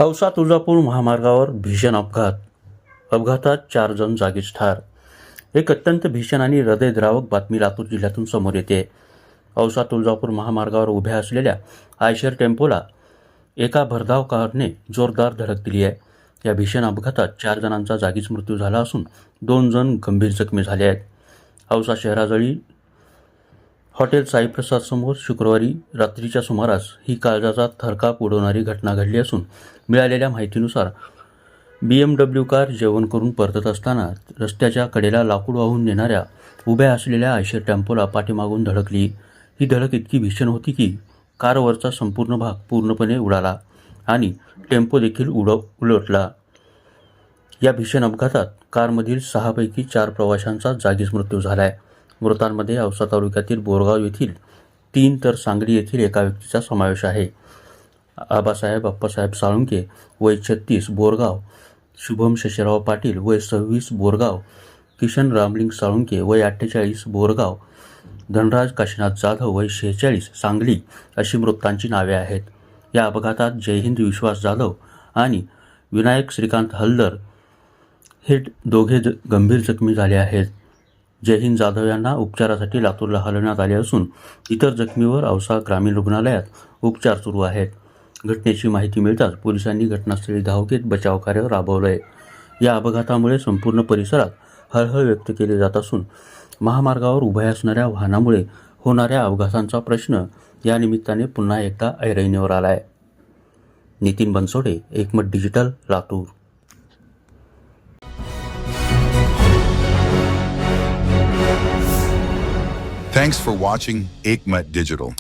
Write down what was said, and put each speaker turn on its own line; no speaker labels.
औसा तुळजापूर महामार्गावर भीषण अपघातात 4 जण जागीच ठार. एक अत्यंत भीषण आणि हृदयद्रावक बातमी लातूर जिल्ह्यातून समोर येते. औसा तुळजापूर महामार्गावर उभ्या असलेल्या आयशर टेम्पोला एका भरधाव कारने जोरदार धडक दिली आहे. या भीषण अपघातात 4 जणांचा जागीच मृत्यू झाला असून 2 जण गंभीर जखमी झाले आहेत. औसा शहराजवळील हॉटेल साईप्रसाद समोर शुक्रवारी रात्रीच्या सुमारास ही काळजाचा थरकाप उडवणारी घटना घडली असून मिळालेल्या माहितीनुसार BMW कार जेवण करून परतत असताना रस्त्याच्या कडेला लाकूड वाहून नेणाऱ्या उभ्या असलेल्या आयशर टेम्पोला पाठीमागून धडकली. ही धडक इतकी भीषण होती की कारवरचा संपूर्ण भाग पूर्णपणे उडाला आणि टेम्पो देखील उलटला. या भीषण अपघातात कारमधील 6 पैकी 4 प्रवाशांचा जागीच मृत्यू झाला आहे. मृतांमध्ये औसा तालुक्यातील बोरगाव येथील 3 तर सांगली येथील एका व्यक्तीचा समावेश आहे. आबासाहेब अप्पासाहेब साळुंके वय 36 बोरगाव, शुभम शशीराव पाटील वय 26 बोरगाव, किशन रामलिंग साळुंके वय 48 बोरगाव, धनराज काशीनाथ जाधव वय 46 सांगली अशी मृतांची नावे आहेत. या अपघातात जयहिंद विश्वास जाधव आणि विनायक श्रीकांत हलदर हे दोघे गंभीर जखमी झाले आहेत. जयहिंद जाधव यांना उपचारासाठी लातूरला हलवण्यात आले असून इतर जखमीवर औसा ग्रामीण रुग्णालयात उपचार सुरू आहेत. घटनेची माहिती मिळताच पोलिसांनी घटनास्थळी धाव घेत बचावकार्य राबवलंय. या अपघातामुळे संपूर्ण परिसरात हळहळ व्यक्त केली जात असून महामार्गावर उभ्या असणाऱ्या वाहनामुळे होणाऱ्या अपघातांचा प्रश्न या निमित्ताने पुन्हा एकदा ऐरणीवर आलाय. नितीन बनसोडे, एकमत digital, Latur.
Thanks for watching Ekmat Digital.